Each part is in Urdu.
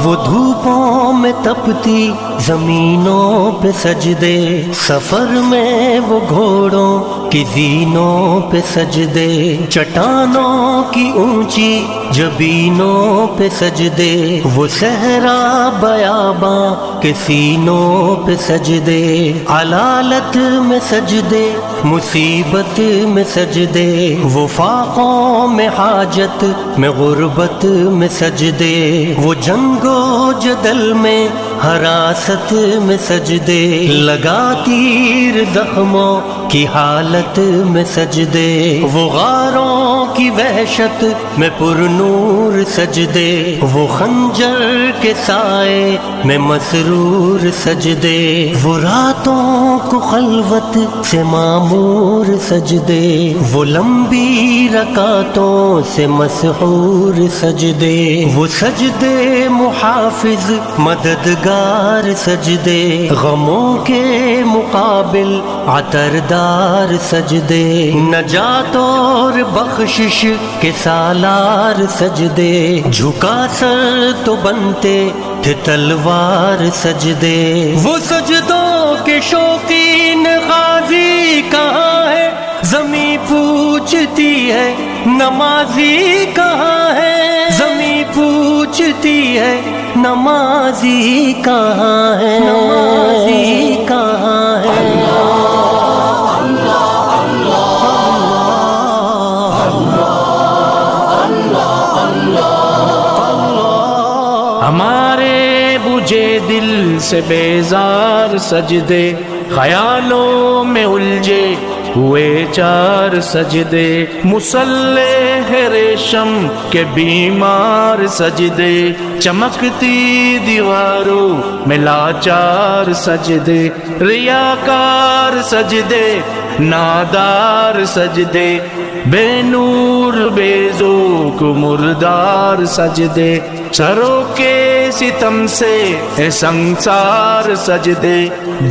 وہ دھوپوں میں تپتی زمینوں پہ سجدے، سفر میں وہ گھوڑوں کی زینوں پہ سجدے، چٹانوں کی اونچی جبینوں پہ سجدے، وہ صحرا بیاباں کے سینوں پہ سجدے، علالت میں سجدے مصیبت میں سجدے، وہ فاقوں میں حاجت میں غربت میں سجدے، وہ جنگ و جدل میں حراست میں سجدے، لگا تیر زخموں کی حالت میں سجدے، وہ غاروں کی وحشت میں پر نور سجدے، وہ خنجر کے سائے میں مسرور سجدے، وہ راتوں کو خلوت سے معمور سجدے، وہ لمبی رکعتوں سے مسحور سجدے، وہ سجدے محافظ مددگار سجدے، غموں کے مقابل عطردار سجدے، نجات اور بخشش کے سالار سجدے، جھکا سر تو بنتے تھے تلوار سجدے، وہ سجدوں کے شوقین غازی کہاں ہے، زمیں پوچھتی ہے نمازی کہاں ہے، زمیں پوچھتی ہے نمازی کہاں ہے، نمازی کہاں ہے۔ ہمارے بجھے دل سے بیزار سجدے، خیالوں میں الجھے ہوئے چار سجدے، مصلح ریشم کے بیمار سجدے، چمکتی دیواروں میں لاچار سجدے، ریاکار سجدے نادار سجدے، بے نور بے ذوق مردار سجدے، سروں کے ستم سے ہے سنسار سجدے،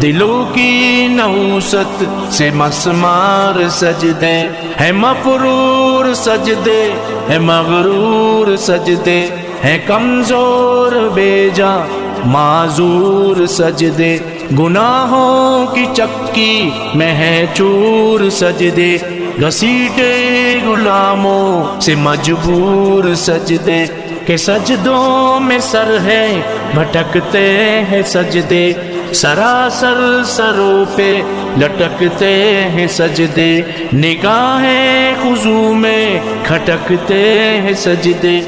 دلوں کی نحوست سے مسمار سجدے، ہے مفرور سجدے ہے مغرور سجدے، ہے کمزور بے جاں معذور سجدے، گناہوں کی چکی میں ہے چور سجدے، گھسیٹے غلاموں سے مجبور سجدے، کہ سجدوں میں سر ہے بھٹکتے ہیں سجدے، سراسر سروں پہ لٹکتے ہیں سجدے، نگاہیں خضوع میں کھٹکتے ہیں سجدے،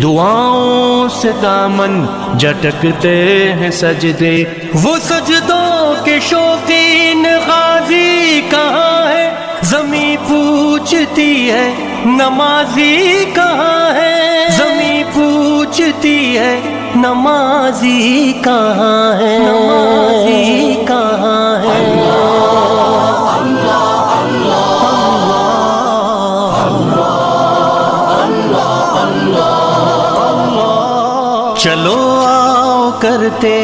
دعاؤں سے دامن جھٹکتے ہیں سجدے، وہ سجدوں کے شوقین غازی کہاں ہے، زمیں پوچھتی ہے نمازی کہاں ہے، زمیں پوچھتی ہے نمازی کہاں ہے، نمازی کہاں ہے۔ چلو آؤ کرتے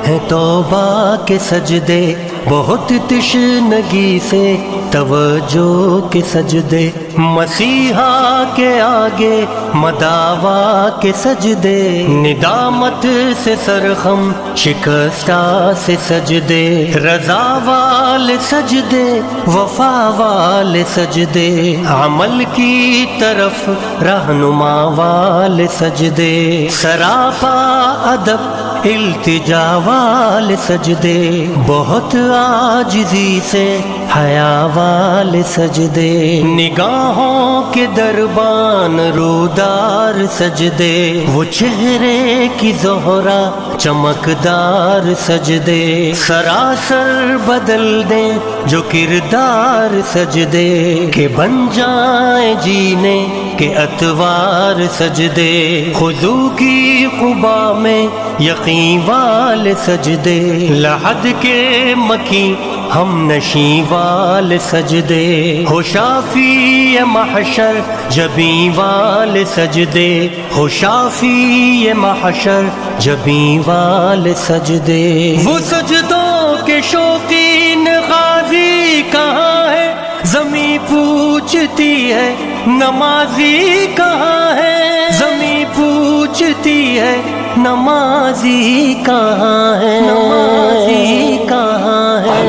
ہیں توبہ کے سجدے، بہت تشنگی سے توجہ کے سجدے، مسیحا کے آگے مداوا کے سجدے، ندامت سے سرخم شکستہ سے سجدے، رضا والے سجدے وفا والے سجدے، عمل کی طرف رہنما والے سجدے، سراپا ادب التجا والے سجدے، بہت عاجزی سے حیا والے سجدے، نگاہوں کے دربان رودار سجدے، وہ چہرے کی زہرا چمکدار سجدے، سراسر بدل دیں جو کردار سجدے، کہ بن جائیں جینے کے اتوار سجدے، خضوع کی قبا میں یقین والے سجدے، لحد کے مکی ہم نشیں والے سجدے، ہو شافی محشر جبیں والے سجدے، ہو شافی محشر جبیں والے سجدے، وہ سجدوں کے شوقین غازی کہاں ہے، زمیں پوچھتی ہے نمازی کہاں ہے؟ زمین پوچھتی ہے نمازی کہاں ہے؟ نمازی کہاں ہے؟